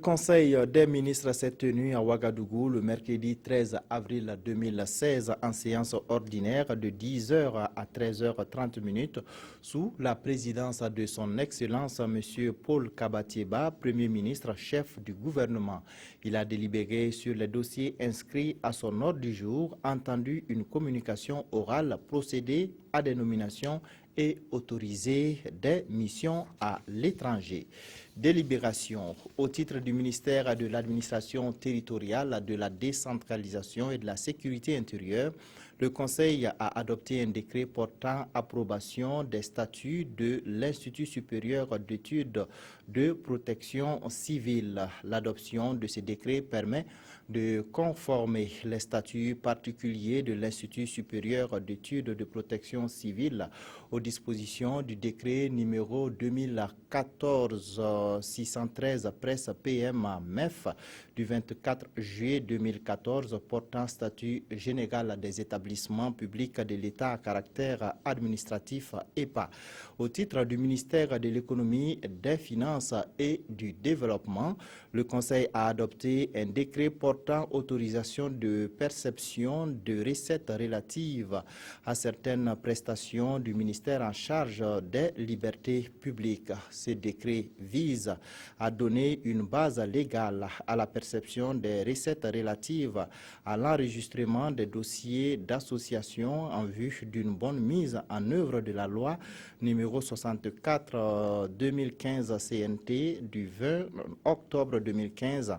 Conseil des ministres s'est tenu à Ouagadougou le mercredi 13 avril 2016 en séance ordinaire de 10h à 13h30 sous la présidence de son Excellence M. Paul Kabatieba, Premier ministre, chef du gouvernement. Il a délibéré sur les dossiers inscrits à son ordre du jour, entendu une communication orale, procédé à des nominations et autoriser des missions à l'étranger. Délibération au titre du ministère de l'administration territoriale, de la décentralisation et de la sécurité intérieure. Le Conseil a adopté un décret portant approbation des statuts de l'Institut supérieur d'études de protection civile. L'adoption de ce décret permet de conformer les statuts particuliers de l'Institut supérieur d'études de protection civile aux dispositions du décret numéro 2014-613 presse PM-MEF du 24 juillet 2014 portant statut général des établissements publics de l'État à caractère administratif EPA. Au titre du ministère de l'économie, des finances et du développement, le Conseil a adopté un décret portant autorisation de perception de recettes relatives à certaines prestations du ministère en charge des libertés publiques. Ce décret vise à donner une base légale à la perception des recettes relatives à l'enregistrement des dossiers d'association en vue d'une bonne mise en œuvre de la loi numéro 64/2015 CNT du 20 octobre 2015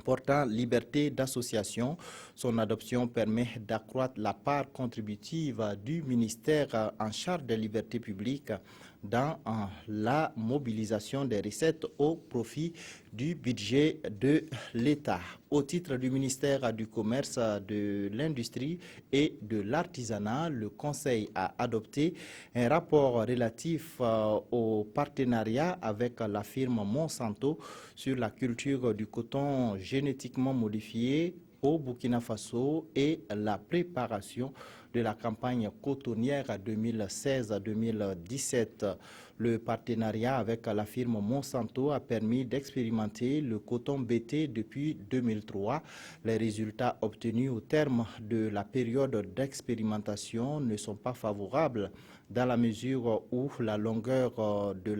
portant liberté d'association. Son adoption permet d'accroître la part contributive du ministère en charge des libertés publiques dans la mobilisation des recettes au profit du budget de l'État. Au titre du ministère du Commerce, de l'Industrie et de l'Artisanat, le Conseil a adopté un rapport relatif au partenariat avec la firme Monsanto sur la culture du coton génétiquement modifié au Burkina Faso et la préparation de la campagne cotonnière 2016-2017. Le partenariat avec la firme Monsanto a permis d'expérimenter le coton BT depuis 2003. Les résultats obtenus au terme de la période d'expérimentation ne sont pas favorables dans la mesure où la longueur de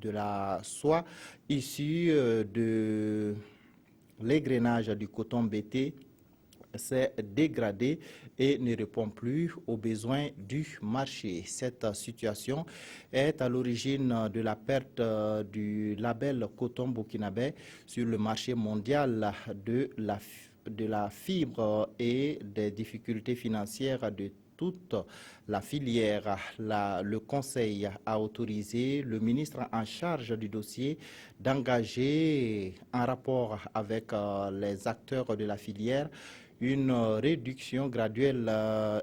la soie issue de l'égrenage du coton BT s'est dégradé et ne répond plus aux besoins du marché. Cette situation est à l'origine de la perte du label coton burkinabé sur le marché mondial de la fibre et des difficultés financières de toute la filière. Le Conseil a autorisé le ministre en charge du dossier d'engager, en rapport avec les acteurs de la filière, une réduction graduelle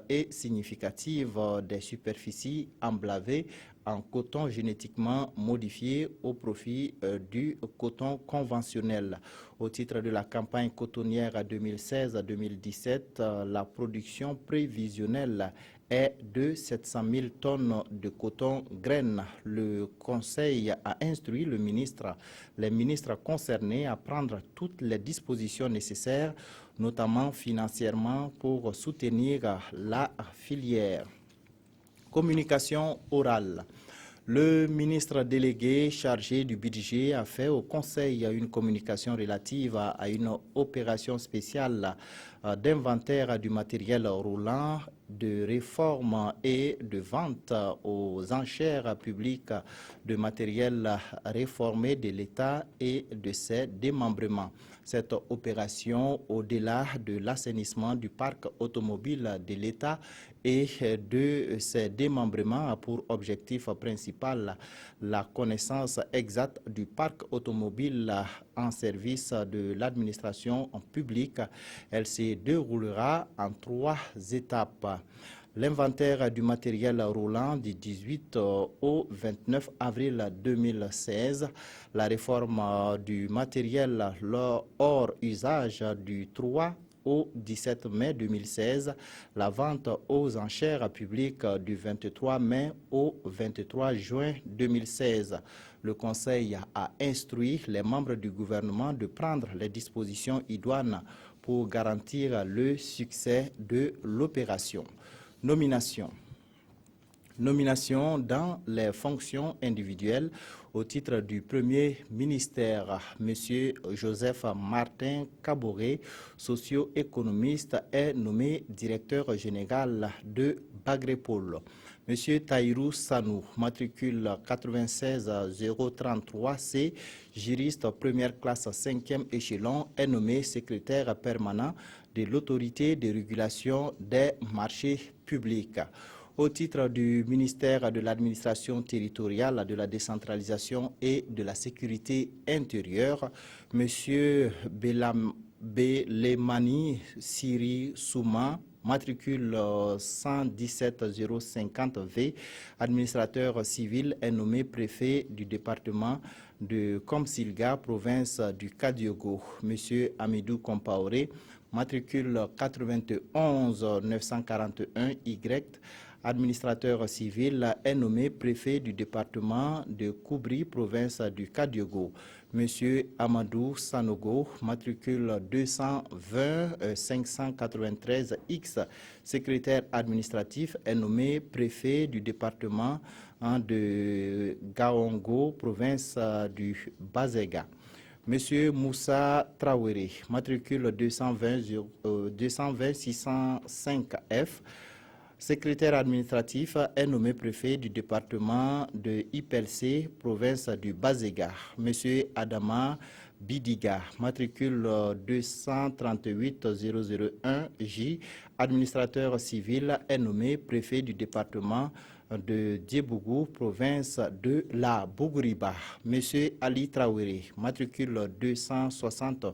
et significative des superficies emblavées en coton génétiquement modifié au profit du coton conventionnel. Au titre de la campagne cotonnière 2016-2017, la production prévisionnelle est de 700 000 tonnes de coton graines. Le Conseil a instruit les ministres concernés à prendre toutes les dispositions nécessaires, notamment financièrement, pour soutenir la filière. Communication orale. Le ministre délégué chargé du budget a fait au Conseil une communication relative à une opération spéciale d'inventaire du matériel roulant, de réforme et de vente aux enchères publiques de matériel réformé de l'État et de ses démembrements. Cette opération, au-delà de l'assainissement du parc automobile de l'État et de ses démembrements, a pour objectif principal la connaissance exacte du parc automobile en service de l'administration publique. Elle se déroulera en 3 étapes. L'inventaire du matériel roulant du 18 au 29 avril 2016, la réforme du matériel hors usage du 3 au 17 mai 2016, la vente aux enchères publiques du 23 mai au 23 juin 2016. Le Conseil a instruit les membres du gouvernement de prendre les dispositions idoines pour garantir le succès de l'opération. Nomination dans les fonctions individuelles au titre du premier ministère. M. Joseph Martin Kaboré, socio-économiste, est nommé directeur général de Bagrépol. M. Taïrou Sanou, matricule 96033C, juriste première classe 5e échelon, est nommé secrétaire permanent de l'autorité de régulation des marchés publics. Au titre du ministère de l'administration territoriale, de la décentralisation et de la sécurité intérieure, M. Belemani Siri Souma, matricule 117050V, administrateur civil, est nommé préfet du département de Komsilga, province du Kadiogo. M. Amidou Compaoré, matricule 91 941Y, administrateur civil, est nommé préfet du département de Koubri, province du Kadiogo. M. Amadou Sanogo, matricule 220 593X, secrétaire administratif, est nommé préfet du département de Gaongo, province du Bazega. M. Moussa Traoré, matricule 220 605F, secrétaire administratif, est nommé préfet du département de Ipelcé, province du Bazega. M. Adama Bidiga, matricule 238 001J, administrateur civil, est nommé préfet du département de Diebougou, province de la Bougouriba. M. Ali Traoré, matricule 260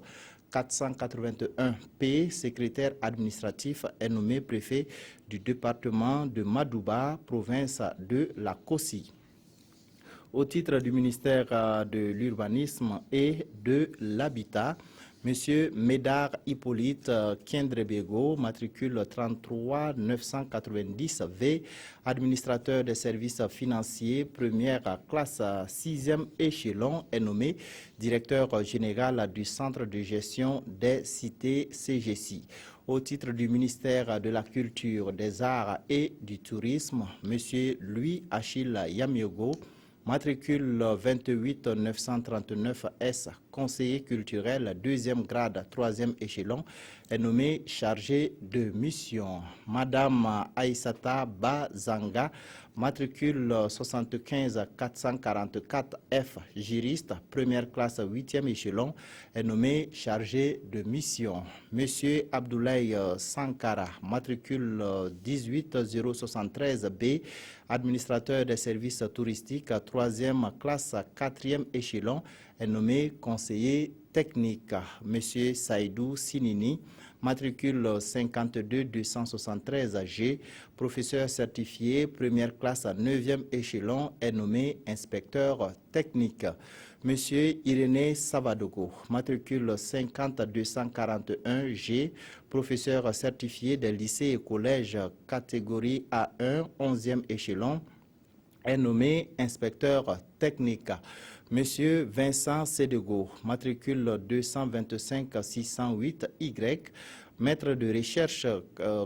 481P, secrétaire administratif, est nommé préfet du département de Madouba, province de la Kossi. Au titre du ministère de l'Urbanisme et de l'Habitat, M. Médard Hippolyte Kiendrebego, matricule 33 990V, administrateur des services financiers, première classe 6e échelon, est nommé directeur général du Centre de gestion des cités CGC. Au titre du ministère de la Culture, des Arts et du Tourisme, M. Louis Achille Yamiogo, matricule 28 939S, conseiller culturel, 2e grade, 3e échelon, est nommé chargé de mission. Madame Aïssata Bazanga, matricule 75 444F, juriste, première classe, 8e échelon, est nommé chargé de mission. Monsieur Abdoulaye Sankara, matricule 18 073B, administrateur des services touristiques, 3e classe, 4e échelon, est nommé conseiller technique. Monsieur Saïdou Sinini, matricule 52 273G, professeur certifié, première classe, 9e échelon, est nommé inspecteur technique. Monsieur Irénée Savadogo, matricule 50 241G, professeur certifié des lycées et collèges catégorie A1, 11e échelon, est nommé inspecteur technique. Monsieur Vincent Sédego, matricule 225 608Y, maître de recherche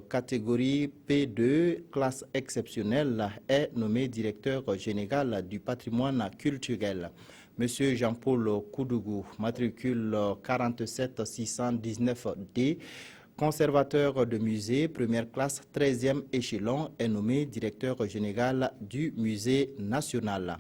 catégorie P2, classe exceptionnelle, est nommé directeur général du patrimoine culturel. Monsieur Jean-Paul Koudougou, matricule 47 619D, conservateur de musée, première classe, 13e échelon, est nommé directeur général du musée national.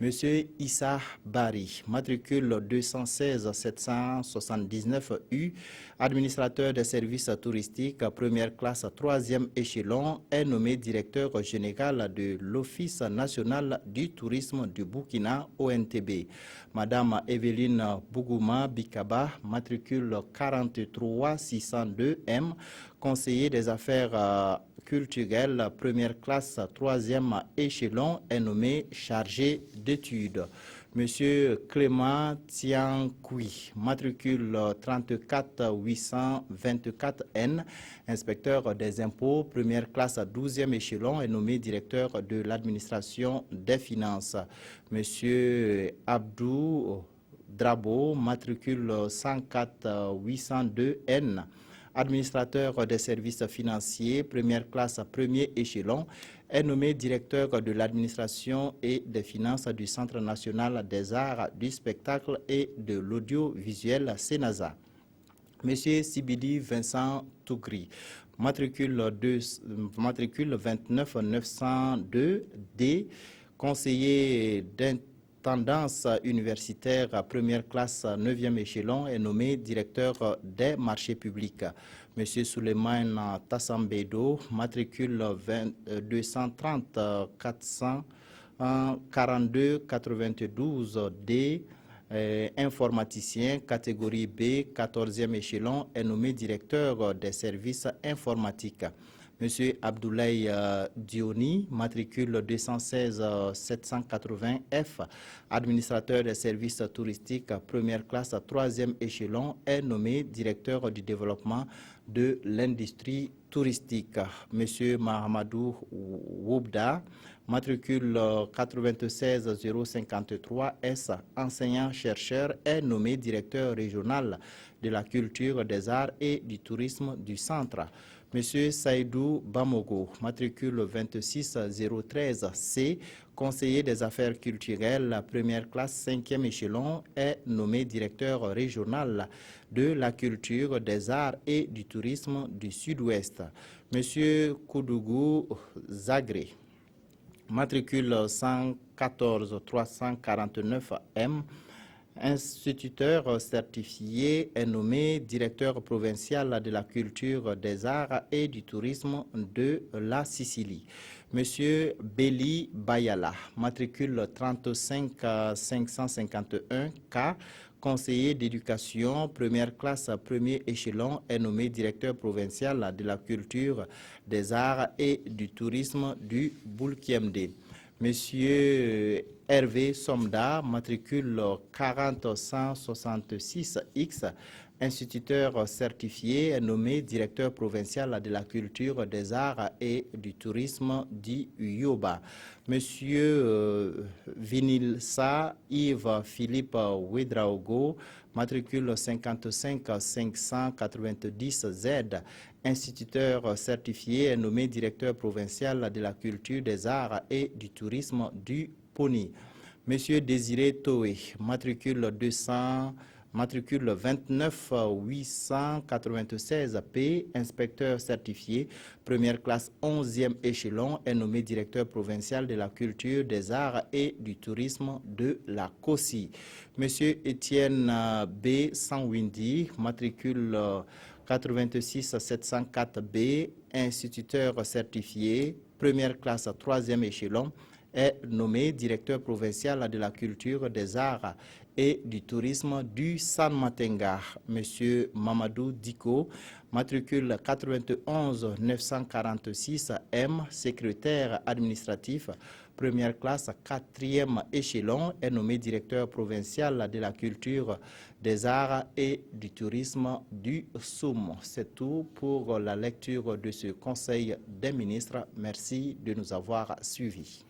Monsieur Issa Bari, matricule 216 779U, administrateur des services touristiques, première classe, 3e échelon, est nommé directeur général de l'Office national du tourisme du Burkina, ONTB. Madame Evelyne Bougouma Bikaba, matricule 43 602M, conseiller des affaires culturelles, première classe, 3e échelon, est nommé chargé d'études. Monsieur Clément Tiankoui, matricule 34 824N, inspecteur des impôts, première classe à 12e échelon, est nommé directeur de l'administration des finances. Monsieur Abdou Drabo, matricule 104 802N, administrateur des services financiers, première classe à premier échelon, est nommé directeur de l'administration et des finances du Centre national des arts, du spectacle et de l'audiovisuel Sénasa. Monsieur Sibidi Vincent Tougri, matricule 29 902D, conseiller d'intendance universitaire à première classe 9e échelon, est nommé directeur des marchés publics. Monsieur Souleymane Tassambedo, matricule 230 442 92D, informaticien, catégorie B, 14e échelon, est nommé directeur des services informatiques. Monsieur Abdoulaye Dioni, matricule 216 780F, administrateur des services touristiques, première classe, 3e échelon, est nommé directeur du développement de l'industrie touristique. Monsieur Mahamadou Woubda, matricule 96 053S, enseignant-chercheur, est nommé directeur régional de la culture, des arts et du tourisme du centre. Monsieur Saïdou Bamogo, matricule 26 013C, conseiller des affaires culturelles, première classe, 5e échelon, est nommé directeur régional de la culture, des arts et du tourisme du Sud-Ouest. Monsieur Koudougou Zagré, matricule 114 349M, instituteur certifié, est nommé directeur provincial de la culture, des arts et du tourisme de la Sicile. Monsieur Beli Bayala, matricule 35 551K, conseiller d'éducation, première classe, premier échelon, est nommé directeur provincial de la culture, des arts et du tourisme du Boulkiemde. Monsieur Hervé Somda, matricule 40166X, instituteur certifié, est nommé directeur provincial de la culture, des arts et du tourisme du Yoba. Monsieur Vinilsa Yves Philippe Ouedraogo, matricule 55 590Z, instituteur certifié, est nommé directeur provincial de la culture, des arts et du tourisme du Pony. Monsieur Désiré Toé, matricule 29 896P, inspecteur certifié, première classe 11e échelon, est nommé directeur provincial de la culture, des arts et du tourisme de la COSI. Monsieur Étienne B. Sanwindi, matricule 86 704B, instituteur certifié, première classe 3e échelon, est nommé directeur provincial de la culture, des arts et du tourisme du San Matenga. Monsieur Mamadou Diko, matricule 91 946 M, secrétaire administratif, première classe 4e échelon, est nommé directeur provincial de la culture, des arts et du tourisme du Soum. C'est tout pour la lecture de ce Conseil des ministres. Merci de nous avoir suivis.